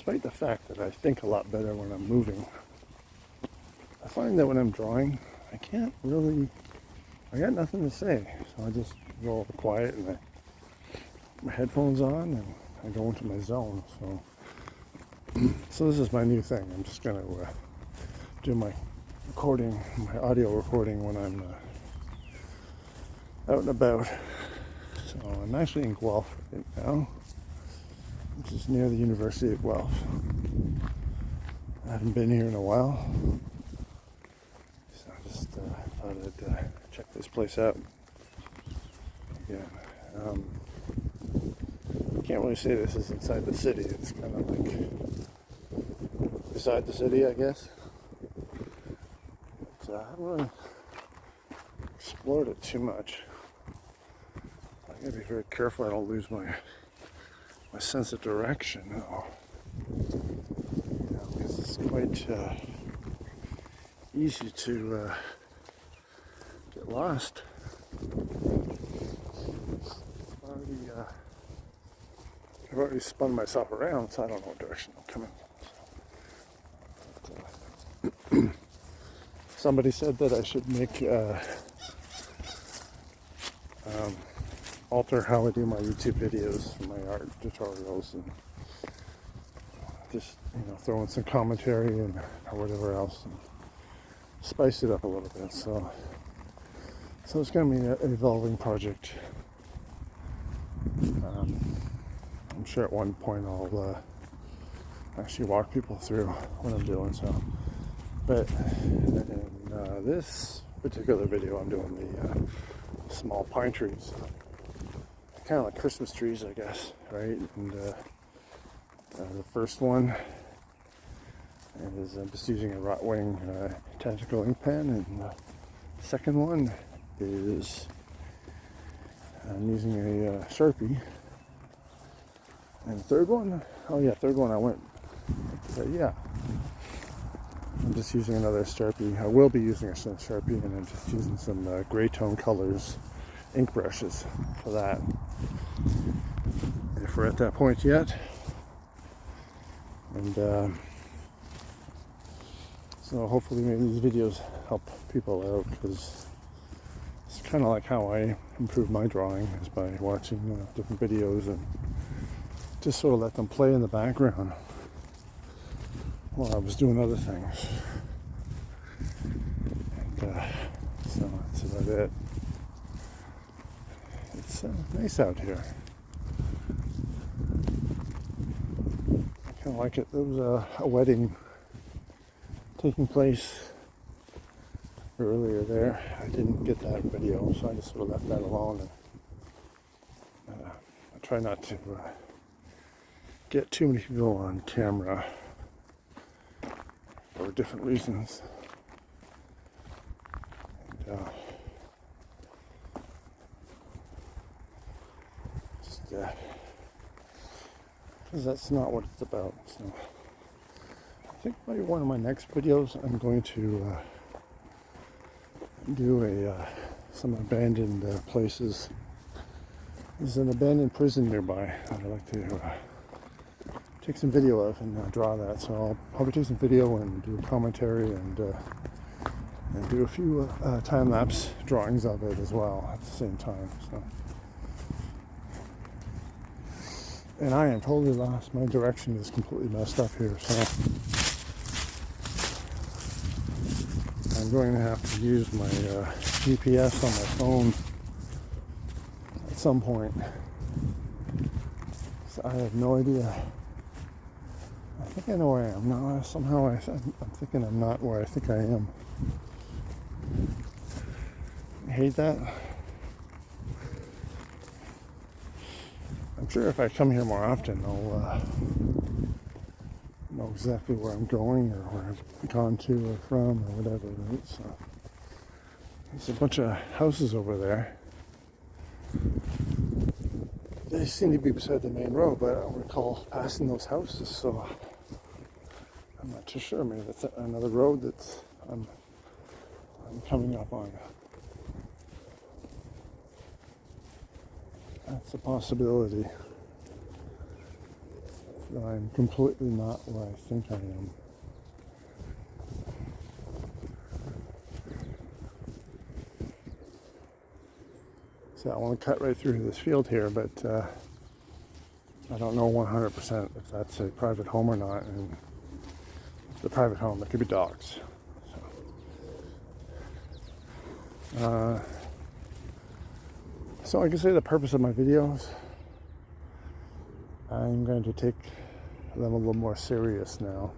despite the fact that I think a lot better when I'm moving, I find that when I'm drawing, I can't really, I got nothing to say. So I just go over quiet and my headphones on and I go into my zone. So this is my new thing. I'm just going to do my recording, my audio recording when I'm out and about. So I'm actually in Guelph right now, which is near the University of Guelph. I haven't been here in a while, so I just thought I'd check this place out again. I can't really say this is inside the city. It's kind of like beside the city, I guess. But I haven't really explored it too much. I gotta be very careful I don't lose my sense of direction now. Because it's quite easy to get lost. I've already spun myself around, so I don't know what direction I'm coming from. Somebody said that I should make alter how I do my YouTube videos for my art tutorials, and just throw in some commentary and or whatever else, and spice it up a little bit. So it's going to be an evolving project. I'm sure at one point I'll actually walk people through what I'm doing. But in this particular video, I'm doing the small pine trees, kind of like Christmas trees, I guess, right? And the first one is I'm just using a Rotwing tactical ink pen, and the second one is I'm using a Sharpie, and the third one, I'm just using another Sharpie. I will be using a Sharpie, and I'm just using some gray tone colors, ink brushes for that, if we're at that point yet. And so hopefully maybe these videos help people out, because it's kind of like how I improve my drawing, is by watching different videos and just sort of let them play in the background while I was doing other things. And so that's about it. It's nice out here. I kind of like it. There was a wedding taking place earlier there. I didn't get that video, so I just sort of left that alone. And I try not to get too many people on camera for different reasons. And, because that's not what it's about. So I think maybe one of my next videos, I'm going to do some abandoned places. There's an abandoned prison nearby that I'd like to take some video of and draw that. So I'll probably take some video and do a commentary and do a few time-lapse drawings of it as well at the same time. So, and I am totally lost. My direction is completely messed up here, so I'm going to have to use my GPS on my phone at some point. So I have no idea. I think I know where I am. No, somehow I'm thinking I'm not where I think I am. I hate that. I'm sure if I come here more often, I'll know exactly where I'm going or where I've gone to or from or whatever. Right? So there's a bunch of houses over there. They seem to be beside the main road, but I don't recall passing those houses, so I'm not too sure. Maybe that's another road that's I'm coming up on. That's a possibility. that I'm completely not where I think I am. So I want to cut right through this field here, but I don't know 100% if that's a private home or not. And the private home, it could be dogs. So I can say the purpose of my videos, I'm going to take them a little more serious now.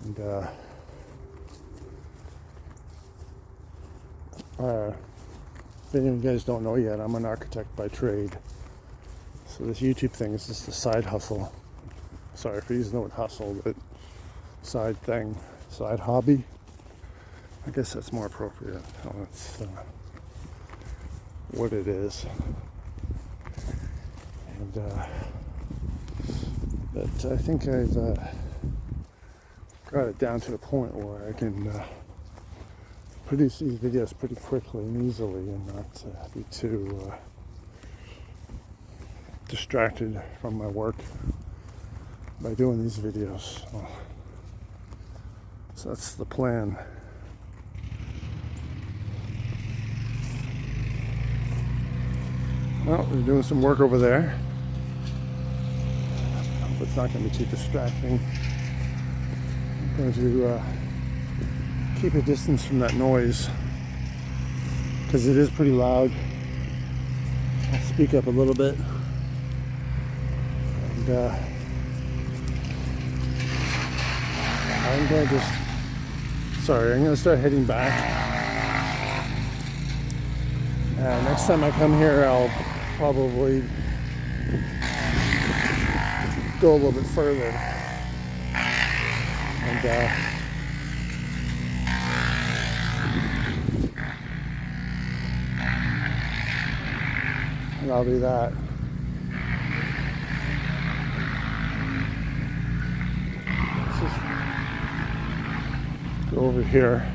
And if any of you guys don't know yet, I'm an architect by trade. So this YouTube thing is just a side hustle. Sorry for using the word hustle, but side thing, side hobby. I guess that's more appropriate. Oh, that's what it is. And but I think I've got it down to the point where I can produce these videos pretty quickly and easily, and not be too distracted from my work by doing these videos. So that's the plan. Well, we're doing some work over there. Hope it's not going to be too distracting. I'm going to keep a distance from that noise because it is pretty loud. I'll speak up a little bit. And I'm going to I'm going to start heading back. Next time I come here, I'll probably go a little bit further. And I'll do that. Let's just go over here.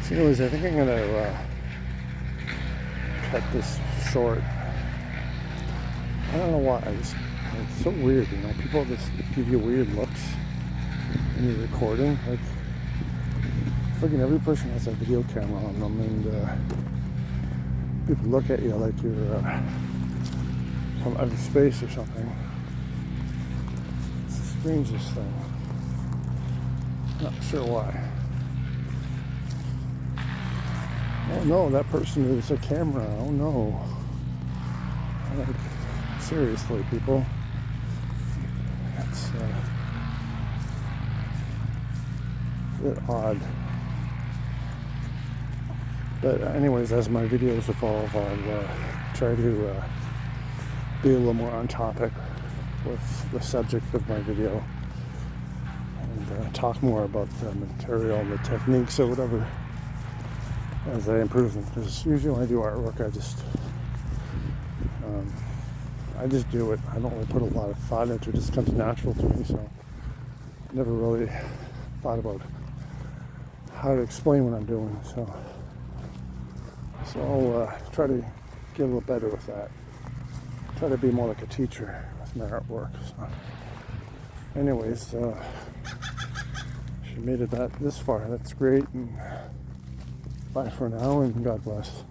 So anyways, I think I'm gonna cut this short. I don't know why. It's so weird, you know. People just give you weird looks when you're recording. Like, freaking every person has a video camera on them, and people look at you like you're from outer space or something. It's the strangest thing. Not sure why. Oh no, that person is a camera. Oh no. Like, seriously, people. That's a bit odd. But anyways, as my videos evolve, I'll try to be a little more on topic with the subject of my video and talk more about the material and the techniques or whatever as I improve them. Because usually when I do artwork, I just do it. I don't really put a lot of thought into it. It just comes natural to me. So I never really thought about how to explain what I'm doing. So I'll try to get a little better with that. Try to be more like a teacher with my artwork. So anyways, she made it this far. That's great. And bye for now, and God bless.